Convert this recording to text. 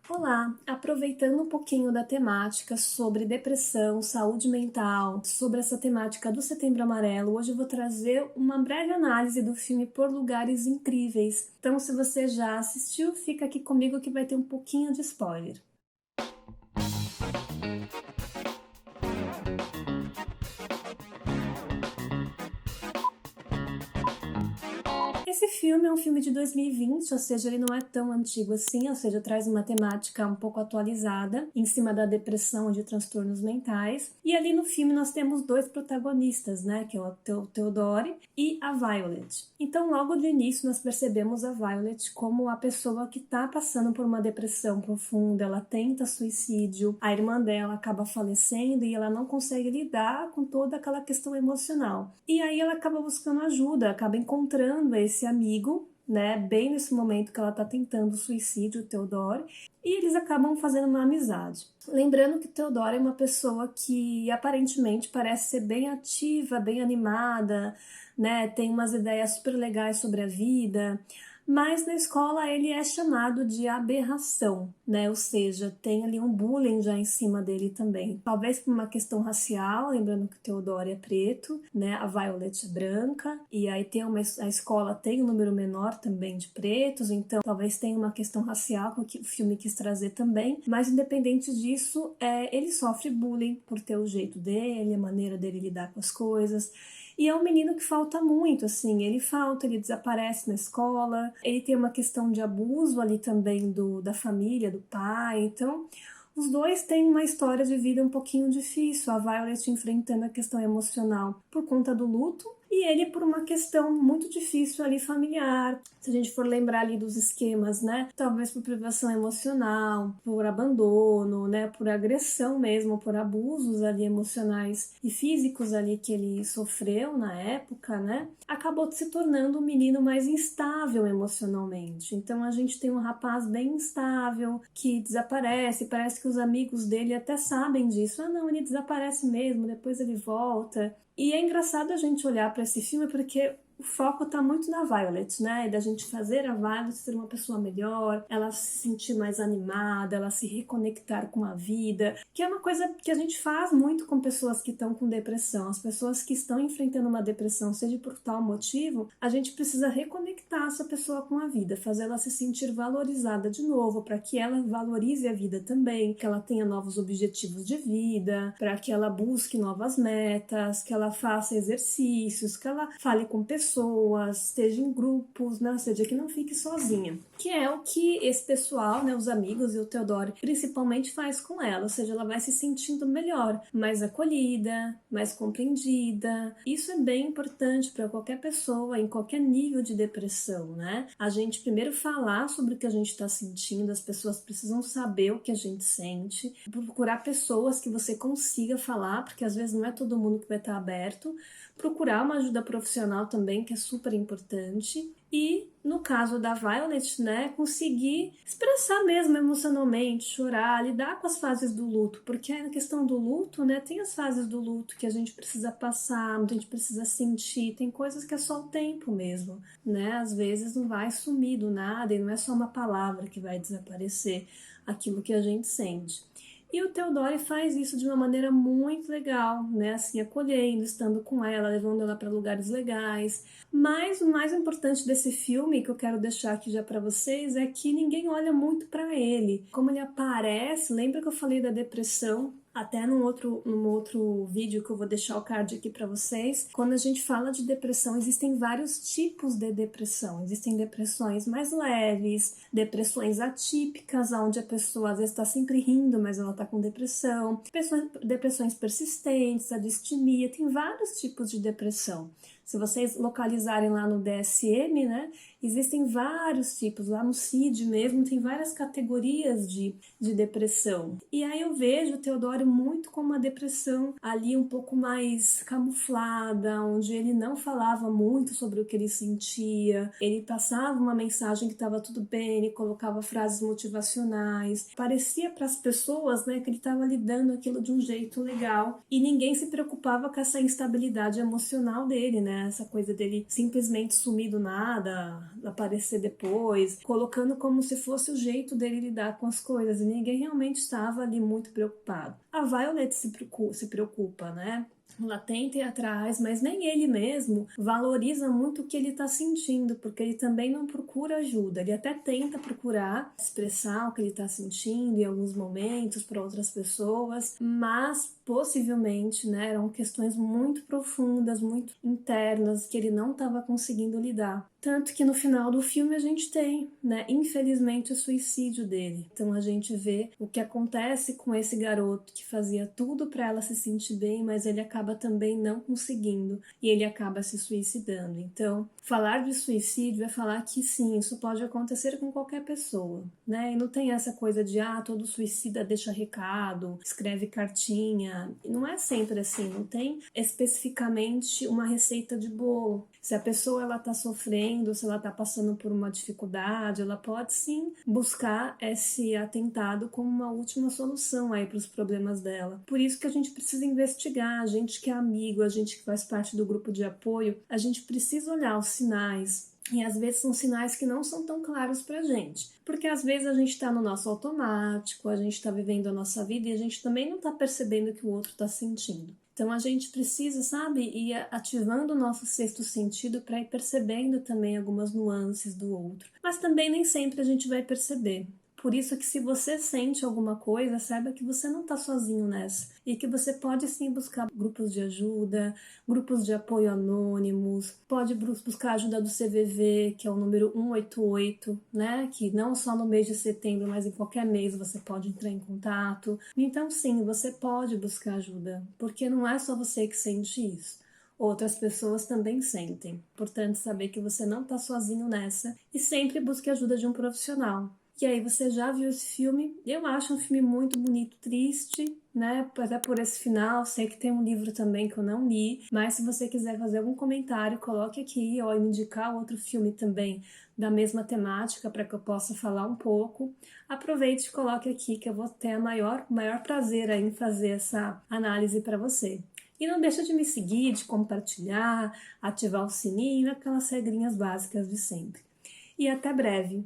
Olá! Aproveitando um pouquinho da temática sobre depressão, saúde mental, sobre essa temática do Setembro Amarelo, hoje eu vou trazer uma breve análise do filme Por Lugares Incríveis. Então, se você já assistiu, fica aqui comigo que vai ter um pouquinho de spoiler. Esse filme é um filme de 2020, ou seja, ele não é tão antigo assim, ou seja, traz uma temática um pouco atualizada em cima da depressão e de transtornos mentais. E ali no filme nós temos dois protagonistas, né, que é o Theodore e a Violet. Então, logo de início nós percebemos a Violet como a pessoa que está passando por uma depressão profunda, ela tenta suicídio, a irmã dela acaba falecendo e ela não consegue lidar com toda aquela questão emocional. E aí ela acaba buscando ajuda, acaba encontrando esse amigo, né, bem nesse momento que ela tá tentando o suicídio, o Theodore, e eles acabam fazendo uma amizade. Lembrando que Theodore é uma pessoa que aparentemente parece ser bem ativa, bem animada, né, tem umas ideias super legais sobre a vida, mas na escola ele é chamado de aberração, né? Ou seja, tem ali um bullying já em cima dele também. Talvez por uma questão racial, lembrando que o Theodore é preto, né? A Violet é branca, e aí a escola tem um número menor também de pretos, então talvez tenha uma questão racial que o filme quis trazer também, mas independente disso, ele sofre bullying por ter o jeito dele, a maneira dele lidar com as coisas. E é um menino que falta muito, assim, ele desaparece na escola, ele tem uma questão de abuso ali também da família, do pai, então os dois têm uma história de vida um pouquinho difícil, a Violet enfrentando a questão emocional por conta do luto, e ele por uma questão muito difícil ali familiar. Se a gente for lembrar ali dos esquemas, né? Talvez por privação emocional, por abandono, né? Por agressão mesmo, por abusos ali emocionais e físicos ali que ele sofreu na época, né? Acabou se tornando um menino mais instável emocionalmente. Então a gente tem um rapaz bem instável que desaparece, parece que os amigos dele até sabem disso. Ah, não, ele desaparece mesmo, depois ele volta. E é engraçado a gente olhar para esse filme porque o foco tá muito na Violet, né? Da gente fazer a Violet ser uma pessoa melhor, ela se sentir mais animada, ela se reconectar com a vida, que é uma coisa que a gente faz muito com pessoas que estão com depressão. As pessoas que estão enfrentando uma depressão, seja por tal motivo, a gente precisa reconectar essa pessoa com a vida, fazer ela se sentir valorizada de novo, para que ela valorize a vida também, que ela tenha novos objetivos de vida, para que ela busque novas metas, que ela faça exercícios, que ela fale com pessoas, esteja em grupos, né? Ou seja, que não fique sozinha. Que é o que esse pessoal, né, os amigos e o Theodore, principalmente faz com ela. Ou seja, ela vai se sentindo melhor, mais acolhida, mais compreendida. Isso é bem importante para qualquer pessoa, em qualquer nível de depressão, né? A gente primeiro falar sobre o que a gente está sentindo, as pessoas precisam saber o que a gente sente, procurar pessoas que você consiga falar, porque às vezes não é todo mundo que vai estar aberto, procurar uma ajuda profissional também, que é super importante. E no caso da Violet, né, conseguir expressar mesmo emocionalmente, chorar, lidar com as fases do luto, porque a questão do luto, né, tem as fases do luto que a gente precisa passar, a gente precisa sentir, tem coisas que é só o tempo mesmo, né, às vezes não vai sumir do nada e não é só uma palavra que vai desaparecer aquilo que a gente sente. E o Theodore faz isso de uma maneira muito legal, né? Assim, acolhendo, estando com ela, levando ela para lugares legais. Mas o mais importante desse filme, que eu quero deixar aqui já para vocês, é que ninguém olha muito para ele. Como ele aparece, lembra que eu falei da depressão? Até num outro vídeo que eu vou deixar o card aqui para vocês, quando a gente fala de depressão, existem vários tipos de depressão. Existem depressões mais leves, depressões atípicas, onde a pessoa às vezes está sempre rindo, mas ela está com depressão, depressões persistentes, a distimia, tem vários tipos de depressão. Se vocês localizarem lá no DSM, né, existem vários tipos, lá no CID mesmo, tem várias categorias de depressão. E aí eu vejo o Theodore muito como uma depressão ali um pouco mais camuflada, onde ele não falava muito sobre o que ele sentia, ele passava uma mensagem que estava tudo bem, ele colocava frases motivacionais, parecia para as pessoas, né, que ele estava lidando aquilo de um jeito legal, e ninguém se preocupava com essa instabilidade emocional dele, né? né? Essa coisa dele simplesmente sumir do nada, aparecer depois, colocando como se fosse o jeito dele lidar com as coisas, e ninguém realmente estava ali muito preocupado. A Violet se preocupa, né? Ela tenta ir atrás, mas nem ele mesmo valoriza muito o que ele está sentindo, porque ele também não procura ajuda. Ele até tenta procurar expressar o que ele está sentindo em alguns momentos para outras pessoas, mas possivelmente, né, eram questões muito profundas, muito internas, que ele não estava conseguindo lidar. Tanto que no final do filme a gente tem, né, infelizmente, o suicídio dele. Então a gente vê o que acontece com esse garoto que fazia tudo para ela se sentir bem, mas ele acaba também não conseguindo e ele acaba se suicidando. Então, falar de suicídio é falar que sim, isso pode acontecer com qualquer pessoa, né? E não tem essa coisa de todo suicida deixa recado, escreve cartinha. Não é sempre assim, não tem especificamente uma receita de bolo. Se a pessoa ela tá sofrendo, se ela tá passando por uma dificuldade, ela pode sim buscar esse atentado como uma última solução aí para os problemas dela. Por isso que a gente precisa investigar, a gente que é amigo, a gente que faz parte do grupo de apoio, a gente precisa olhar os sinais. E às vezes são sinais que não são tão claros pra gente. Porque às vezes a gente tá no nosso automático, a gente tá vivendo a nossa vida e a gente também não tá percebendo o que o outro tá sentindo. Então a gente precisa, sabe, ir ativando o nosso sexto sentido para ir percebendo também algumas nuances do outro. Mas também nem sempre a gente vai perceber. Por isso que se você sente alguma coisa, saiba que você não está sozinho nessa. E que você pode sim buscar grupos de ajuda, grupos de apoio anônimos, pode buscar a ajuda do CVV, que é o número 188, né? Que não só no mês de setembro, mas em qualquer mês você pode entrar em contato. Então sim, você pode buscar ajuda, porque não é só você que sente isso. Outras pessoas também sentem. Portanto, saber que você não está sozinho nessa e sempre busque a ajuda de um profissional. E aí, você já viu esse filme? Eu acho um filme muito bonito, triste, né? Até por esse final. Sei que tem um livro também que eu não li, mas se você quiser fazer algum comentário, coloque aqui ou me indicar outro filme também da mesma temática para que eu possa falar um pouco. Aproveite e coloque aqui que eu vou ter o maior prazer em fazer essa análise para você. E não deixa de me seguir, de compartilhar, ativar o sininho, aquelas regrinhas básicas de sempre. E até breve!